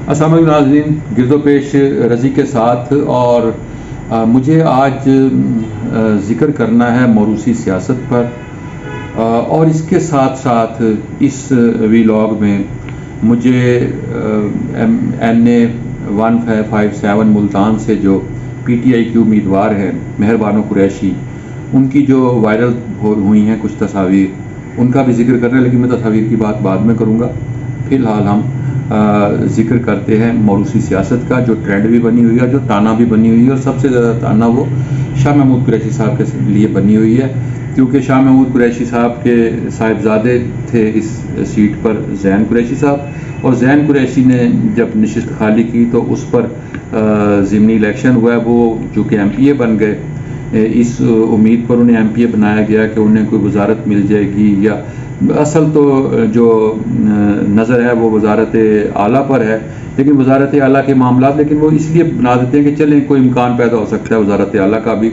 السلام علیکم ناظرین، گرد و پیش رضی کے ساتھ اور مجھے آج ذکر کرنا ہے موروثی سیاست پر، اور اس کے ساتھ ساتھ اس ویلاگ میں مجھے NA 1557 ملتان سے جو PTI کی امیدوار ہے مہر بانو قریشی، ان کی جو وائرل ہوئی ہیں کچھ تصاویر، ان کا بھی ذکر کرنا ہے، لیکن میں تصاویر کی بات بعد میں کروں گا۔ فی الحال ہم ذکر کرتے ہیں موروثی سیاست کا، جو ٹرینڈ بھی بنی ہوئی ہے، جو تانا بھی بنی ہوئی ہے، اور سب سے زیادہ تانا وہ شاہ محمود قریشی صاحب کے لیے بنی ہوئی ہے، کیونکہ شاہ محمود قریشی صاحب کے صاحبزادے تھے اس سیٹ پر زین قریشی صاحب، اور زین قریشی نے جب نشست خالی کی تو اس پر ضمنی الیکشن ہوا ہے، وہ چونکہ MPA بن گئے، اس امید پر انہیں MPA بنایا گیا کہ انہیں کوئی وزارت مل جائے گی، یا اصل تو جو نظر ہے وہ وزارت اعلیٰ پر ہے، لیکن وزارت اعلیٰ کے معاملات لیکن وہ اس لیے بنا دیتے ہیں کہ چلیں کوئی امکان پیدا ہو سکتا ہے وزارت اعلیٰ کا بھی،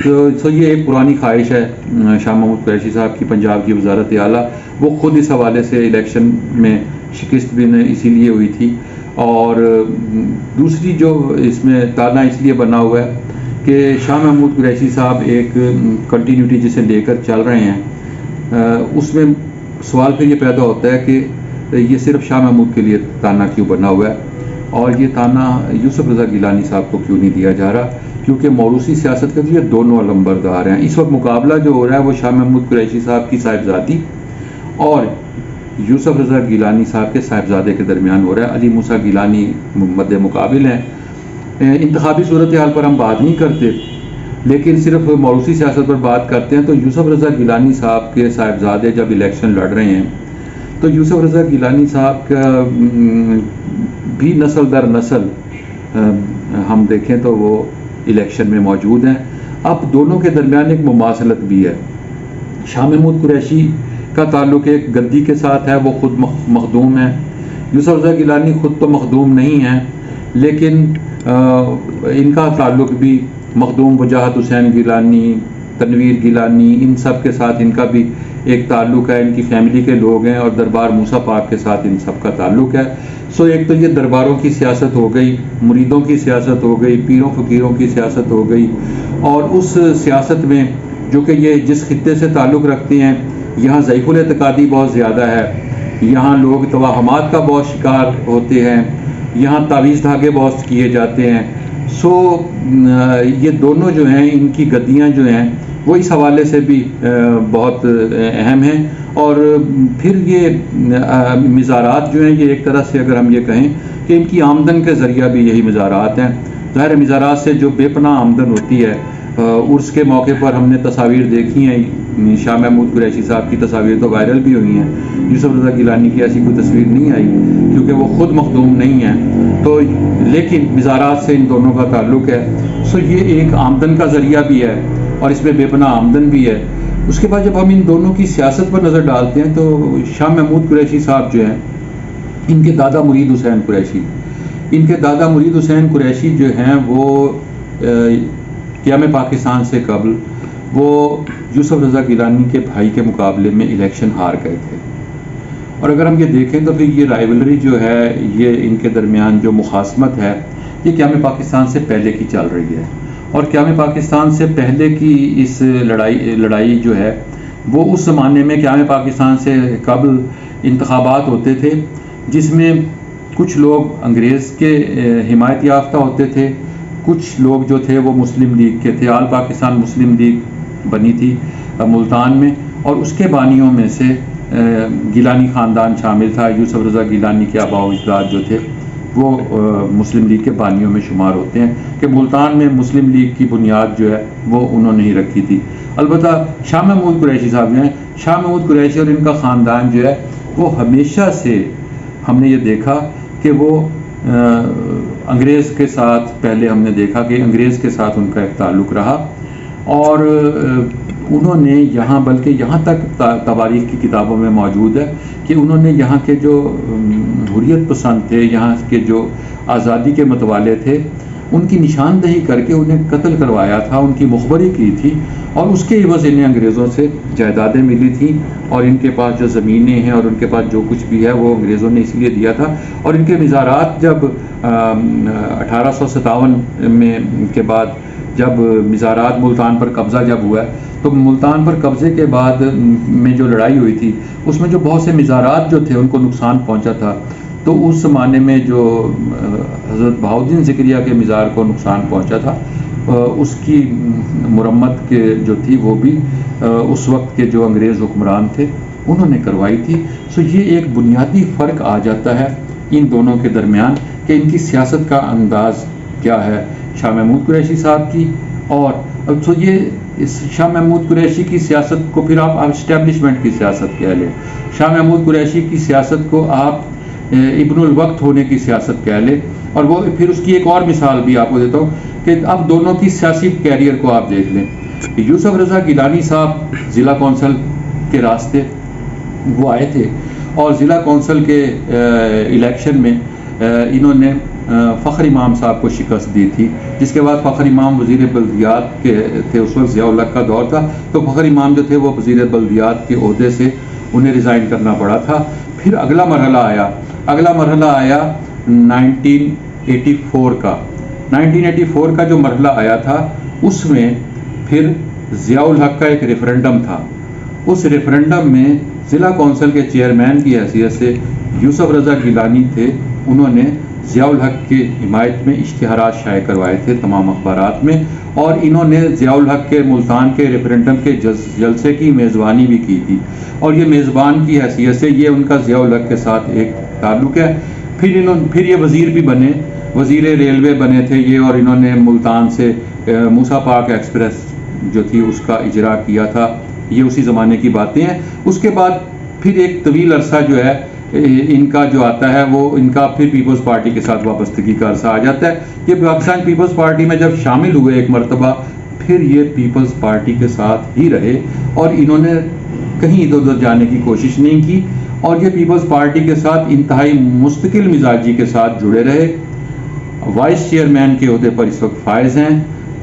تو یہ ایک پرانی خواہش ہے شاہ محمود قریشی صاحب کی پنجاب کی وزارت اعلیٰ۔ وہ خود اس حوالے سے الیکشن میں شکست بھی اسی لیے ہوئی تھی، اور دوسری جو اس میں تانا اس لیے بنا ہوا ہے کہ شاہ محمود قریشی صاحب ایک کنٹینیوٹی جسے لے کر چل رہے ہیں، اس میں سوال پھر یہ پیدا ہوتا ہے کہ یہ صرف شاہ محمود کے لیے تانا کیوں بنا ہوا ہے، اور یہ تانا یوسف رضا گیلانی صاحب کو کیوں نہیں دیا جا رہا، کیونکہ موروثی سیاست کے لیے دونوں علمبردار ہیں۔ اس وقت مقابلہ جو ہو رہا ہے وہ شاہ محمود قریشی صاحب کی صاحبزادی اور یوسف رضا گیلانی صاحب کے صاحبزادے کے درمیان ہو رہا ہے۔ علی موسیٰ گیلانی مد مقابل ہیں۔ انتخابی صورتحال پر ہم بات نہیں کرتے، لیکن صرف موروثی سیاست پر بات کرتے ہیں، تو یوسف رضا گیلانی صاحب کے صاحبزادے جب الیکشن لڑ رہے ہیں تو یوسف رضا گیلانی صاحب کا بھی نسل در نسل ہم دیکھیں تو وہ الیکشن میں موجود ہیں۔ اب دونوں کے درمیان ایک مماثلت بھی ہے۔ شاہ محمود قریشی کا تعلق ایک گدی کے ساتھ ہے، وہ خود مخدوم ہیں۔ یوسف رضا گیلانی خود تو مخدوم نہیں ہیں، لیکن ان کا تعلق بھی مخدوم وجاہت حسین گیلانی، تنویر گیلانی، ان سب کے ساتھ ان کا بھی ایک تعلق ہے، ان کی فیملی کے لوگ ہیں، اور دربار موسیٰ پاک کے ساتھ ان سب کا تعلق ہے۔ ایک تو یہ درباروں کی سیاست ہو گئی، مریدوں کی سیاست ہو گئی، پیروں فقیروں کی سیاست ہو گئی، اور اس سیاست میں جو کہ یہ جس خطے سے تعلق رکھتے ہیں، یہاں ضعیف الاعتقادی بہت زیادہ ہے، یہاں لوگ توہمات کا بہت شکار ہوتے ہیں، یہاں تعویذ دھاگے بہت کیے جاتے ہیں۔ یہ دونوں جو ہیں، ان کی گدیاں جو ہیں وہ اس حوالے سے بھی بہت اہم ہیں، اور پھر یہ مزارات جو ہیں، یہ ایک طرح سے اگر ہم یہ کہیں کہ ان کی آمدن کے ذریعہ بھی یہی مزارات ہیں۔ ظاہر مزارات سے جو بے پناہ آمدن ہوتی ہے، عرس کے موقع پر ہم نے تصاویر دیکھی ہیں، شاہ محمود قریشی صاحب کی تصاویر تو وائرل بھی ہوئی ہیں، یوسف رضا گیلانی کی ایسی کوئی تصویر نہیں آئی کیونکہ وہ خود مخدوم نہیں ہیں، تو لیکن مزارات سے ان دونوں کا تعلق ہے۔ یہ ایک آمدن کا ذریعہ بھی ہے، اور اس میں بے پناہ آمدن بھی ہے۔ اس کے بعد جب ہم ان دونوں کی سیاست پر نظر ڈالتے ہیں تو شاہ محمود قریشی صاحب جو ہیں، ان کے دادا مرید حسین قریشی، جو ہیں وہ قیام پاکستان سے قبل وہ یوسف رضا گیلانی کے بھائی کے مقابلے میں الیکشن ہار گئے تھے، اور اگر ہم یہ دیکھیں تو پھر یہ رائیولری جو ہے، یہ ان کے درمیان جو مخاصمت ہے، یہ قیام پاکستان سے پہلے کی چل رہی ہے، اور قیام پاکستان سے پہلے کی اس لڑائی جو ہے وہ اس زمانے میں قیام پاکستان سے قبل انتخابات ہوتے تھے، جس میں کچھ لوگ انگریز کے حمایت یافتہ ہوتے تھے، کچھ لوگ جو تھے وہ مسلم لیگ کے تھے۔ آل پاکستان مسلم لیگ بنی تھی ملتان میں، اور اس کے بانیوں میں سے گیلانی خاندان شامل تھا۔ یوسف رضا گیلانی کے آباء و اجداد جو تھے وہ مسلم لیگ کے بانیوں میں شمار ہوتے ہیں، کہ ملتان میں مسلم لیگ کی بنیاد جو ہے وہ انہوں نے ہی رکھی تھی۔ البتہ شاہ محمود قریشی صاحب جو ہیں، شاہ محمود قریشی اور ان کا خاندان جو ہے وہ ہمیشہ سے ہم نے یہ دیکھا کہ وہ انگریز کے ساتھ، پہلے ہم نے دیکھا کہ انگریز کے ساتھ ان کا ایک تعلق رہا، اور انہوں نے یہاں، بلکہ یہاں تک تواریخ کی کتابوں میں موجود ہے کہ انہوں نے یہاں کے جو حریت پسند تھے، یہاں کے جو آزادی کے متوالے تھے، ان کی نشاندہی کر کے انہیں قتل کروایا تھا، ان کی مخبری کی تھی، اور اس کے عوض انہیں انگریزوں سے جائیدادیں ملی تھیں، اور ان کے پاس جو زمینیں ہیں اور ان کے پاس جو کچھ بھی ہے وہ انگریزوں نے اس لیے دیا تھا۔ اور ان کے مزارات جب 1857 میں کے بعد جب مزارات ملتان پر قبضہ جب ہوا ہے، تو ملتان پر قبضے کے بعد میں جو لڑائی ہوئی تھی اس میں جو بہت سے مزارات جو تھے ان کو نقصان پہنچا تھا، تو اس زمانے میں جو حضرت بہاؤالدین ذکریہ کے مزار کو نقصان پہنچا تھا، اس کی مرمت کے جو تھی وہ بھی اس وقت کے جو انگریز حکمران تھے انہوں نے کروائی تھی۔ سو یہ ایک بنیادی فرق آ جاتا ہے ان دونوں کے درمیان کہ ان کی سیاست کا انداز کیا ہے، شاہ محمود قریشی صاحب کی، اور تو یہ شاہ محمود قریشی کی سیاست کو پھر آپ اسٹیبلشمنٹ کی سیاست کہہ لیں، شاہ محمود قریشی کی سیاست کو آپ ابن الوقت ہونے کی سیاست کہہ لیں، اور وہ پھر اس کی ایک اور مثال بھی آپ کو دیتا ہوں کہ اب دونوں کی سیاسی کیریئر کو آپ دیکھ لیں۔ یوسف رضا گیلانی صاحب ضلع کونسل کے راستے وہ آئے تھے، اور ضلع کونسل کے الیکشن میں انہوں نے فخر امام صاحب کو شکست دی تھی، جس کے بعد فخر امام وزیر بلدیات کے تھے، اس وقت ضیاء الحق کا دور تھا، تو فخر امام جو تھے وہ وزیر بلدیات کے عہدے سے انہیں ریزائن کرنا پڑا تھا۔ پھر اگلا مرحلہ آیا 1984 کا جو مرحلہ آیا تھا، اس میں پھر ضیاء الحق کا ایک ریفرنڈم تھا۔ اس ریفرنڈم میں ضلع کونسل کے چیئرمین کی حیثیت سے یوسف رضا گیلانی تھے، انہوں نے ضیاء الحق کی حمایت میں اشتہارات شائع کروائے تھے تمام اخبارات میں، اور انہوں نے ضیاء الحق کے ملتان کے ریفرنڈم کے جلسے کی میزبانی بھی کی تھی، اور یہ میزبان کی حیثیت سے یہ ان کا ضیاء الحق کے ساتھ ایک تعلق ہے۔ پھر یہ وزیر بھی بنے، وزیر ریلوے بنے تھے یہ، اور انہوں نے ملتان سے موسیٰ پاک ایکسپریس جو تھی اس کا اجرا کیا تھا، یہ اسی زمانے کی باتیں ہیں۔ اس کے بعد پھر ایک طویل عرصہ جو ہے ان کا جو آتا ہے وہ ان کا پھر پیپلز پارٹی کے ساتھ وابستگی کا عرصہ آ جاتا ہے۔ یہ پاکستان پیپلز پارٹی میں جب شامل ہوئے ایک مرتبہ، پھر یہ پیپلز پارٹی کے ساتھ ہی رہے، اور انہوں نے کہیں ادھر ادھر جانے کی کوشش نہیں کی، اور یہ پیپلز پارٹی کے ساتھ انتہائی مستقل مزاجی کے ساتھ جڑے رہے۔ وائس چیئرمین کے عہدے پر اس وقت فائز ہیں،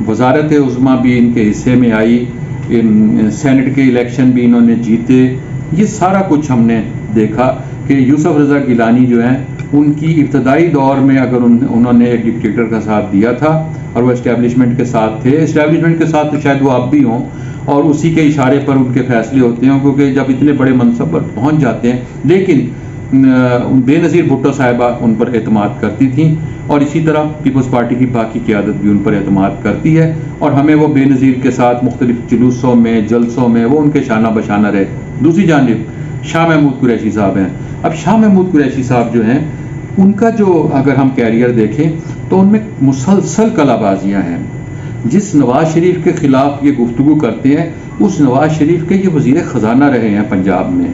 وزارت عظمیٰ بھی ان کے حصے میں آئی، سینٹ کے الیکشن بھی انہوں نے جیتے۔ یہ سارا کچھ ہم نے دیکھا کہ یوسف رضا گیلانی جو ہیں ان کی ابتدائی دور میں اگر انہوں نے ایک ڈکٹیٹر کا ساتھ دیا تھا اور وہ اسٹیبلشمنٹ کے ساتھ تھے، اسٹیبلشمنٹ کے ساتھ تو شاید وہ اب بھی ہوں، اور اسی کے اشارے پر ان کے فیصلے ہوتے ہیں، کیونکہ جب اتنے بڑے منصب پر پہنچ جاتے ہیں۔ لیکن بے نظیر بھٹو صاحبہ ان پر اعتماد کرتی تھیں، اور اسی طرح پیپلز پارٹی کی باقی قیادت بھی ان پر اعتماد کرتی ہے، اور ہمیں وہ بے نظیر کے ساتھ مختلف جلوسوں میں جلسوں میں وہ ان کے شانہ بشانہ رہے۔ دوسری جانب شاہ محمود قریشی صاحب ہیں۔ اب شاہ محمود قریشی صاحب جو ہیں ان کا جو اگر ہم کیریئر دیکھیں تو ان میں مسلسل کلا بازیاں ہیں۔ جس نواز شریف کے خلاف یہ گفتگو کرتے ہیں اس نواز شریف کے یہ وزیر خزانہ رہے ہیں پنجاب میں،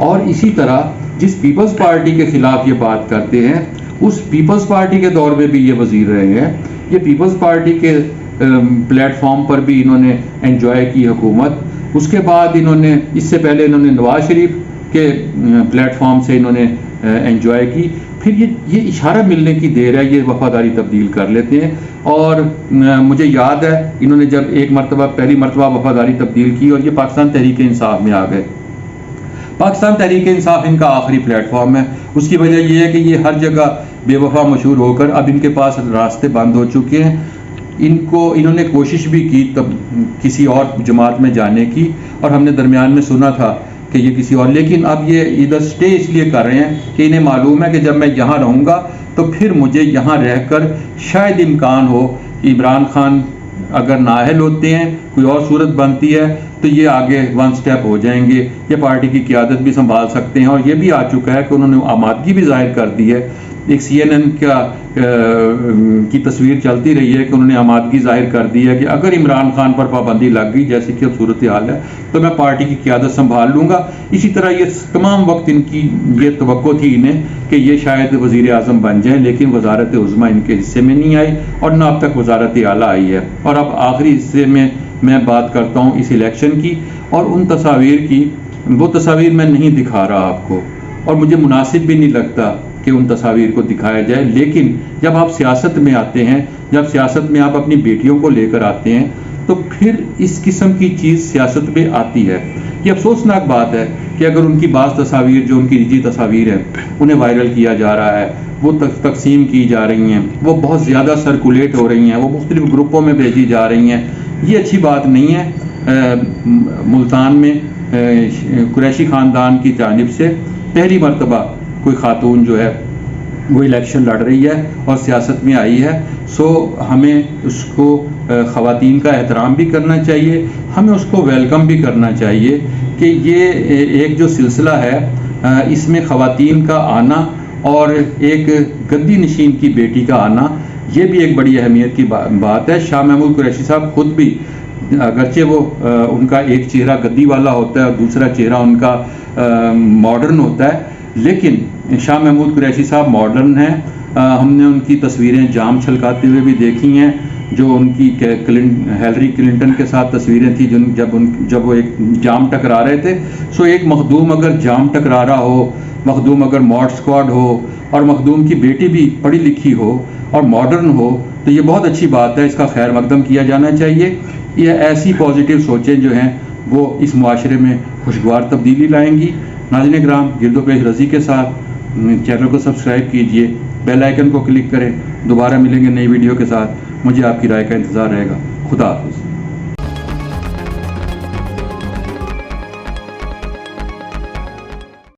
اور اسی طرح جس پیپلز پارٹی کے خلاف یہ بات کرتے ہیں اس پیپلز پارٹی کے دور میں بھی یہ وزیر رہے ہیں۔ یہ پیپلز پارٹی کے پلیٹ فارم پر بھی انہوں نے انجوائے کی حکومت، اس کے بعد انہوں نے اس سے پہلے انہوں نے نواز شریف کے پلیٹ فارم سے انہوں نے انجوائے کی، پھر یہ اشارہ ملنے کی دیر ہے، یہ وفاداری تبدیل کر لیتے ہیں۔ اور مجھے یاد ہے انہوں نے جب پہلی مرتبہ وفاداری تبدیل کی اور یہ پاکستان تحریک انصاف میں آ گئے۔ پاکستان تحریک انصاف ان کا آخری پلیٹ فارم ہے، اس کی وجہ یہ ہے کہ یہ ہر جگہ بے وفا مشہور ہو کر اب ان کے پاس راستے بند ہو چکے ہیں۔ انہوں نے کوشش بھی کی تب کسی اور جماعت میں جانے کی، اور ہم نے درمیان میں سنا تھا کہ یہ کسی اور، لیکن اب یہ ادھر سٹے اس لیے کر رہے ہیں کہ انہیں معلوم ہے کہ جب میں یہاں رہوں گا تو پھر مجھے یہاں رہ کر شاید امکان ہو کہ عمران خان اگر نااہل ہوتے ہیں، کوئی اور صورت بنتی ہے تو یہ آگے ون سٹیپ ہو جائیں گے، یہ پارٹی کی قیادت بھی سنبھال سکتے ہیں۔ اور یہ بھی آ چکا ہے کہ انہوں نے آمادگی بھی ظاہر کر دی ہے۔ ایک CNN کی تصویر چلتی رہی ہے کہ انہوں نے آمادگی ظاہر کر دی ہے کہ اگر عمران خان پر پابندی لگ گئی جیسے کہ اب صورتحال ہے تو میں پارٹی کی قیادت سنبھال لوں گا۔ اسی طرح یہ تمام وقت ان کی یہ توقع تھی انہیں کہ یہ شاید وزیر اعظم بن جائیں، لیکن وزارت عظمیٰ ان کے حصے میں نہیں آئی، اور نہ اب تک وزارت اعلیٰ آئی ہے۔ اور اب آخری حصے میں بات کرتا ہوں اس الیکشن کی اور ان تصاویر کی۔ وہ تصاویر میں نہیں دکھا رہا آپ کو، اور مجھے مناسب بھی نہیں لگتا کہ ان تصاویر کو دکھایا جائے، لیکن جب آپ سیاست میں آتے ہیں، جب سیاست میں آپ اپنی بیٹیوں کو لے کر آتے ہیں، تو پھر اس قسم کی چیز سیاست میں آتی ہے۔ یہ افسوسناک بات ہے کہ اگر ان کی بعض تصاویر جو ان کی نجی تصاویر ہیں انہیں وائرل کیا جا رہا ہے، وہ تقسیم کی جا رہی ہیں، وہ بہت زیادہ سرکولیٹ ہو رہی ہیں، وہ مختلف گروپوں میں بھیجی جا رہی ہیں، یہ اچھی بات نہیں ہے۔ ملتان میں قریشی خاندان کی جانب سے پہلی مرتبہ کوئی خاتون جو ہے وہ الیکشن لڑ رہی ہے اور سیاست میں آئی ہے، سو ہمیں اس کو خواتین کا احترام بھی کرنا چاہیے، ہمیں اس کو ویلکم بھی کرنا چاہیے کہ یہ ایک جو سلسلہ ہے اس میں خواتین کا آنا اور ایک گدی نشین کی بیٹی کا آنا، یہ بھی ایک بڑی اہمیت کی بات ہے۔ شاہ محمود قریشی صاحب خود بھی، اگرچہ وہ ان کا ایک چہرہ گدی والا ہوتا ہے اور دوسرا چہرہ ان کا ماڈرن ہوتا ہے، لیکن شاہ محمود قریشی صاحب ماڈرن ہیں۔ ہم نے ان کی تصویریں جام چھلکاتے ہوئے بھی دیکھی ہیں، جو ان کی ہیلری کلنٹن کے ساتھ تصویریں تھیں جب وہ ایک جام ٹکرا رہے تھے۔ سو ایک مخدوم اگر جام ٹکرا رہا ہو، مخدوم اگر ماڈ اسکواڈ ہو اور مخدوم کی بیٹی بھی پڑھی لکھی ہو اور ماڈرن ہو تو یہ بہت اچھی بات ہے، اس کا خیر مقدم کیا جانا چاہیے۔ یہ ایسی پازیٹیو سوچیں جو ہیں وہ اس معاشرے میں خوشگوار تبدیلی لائیں گی۔ ناظرین کرام، گرد و پیش رضی کے ساتھ چینل کو سبسکرائب کیجئے، بیل آئیکن کو کلک کریں۔ دوبارہ ملیں گے نئی ویڈیو کے ساتھ، مجھے آپ کی رائے کا انتظار رہے گا۔ خدا حافظ۔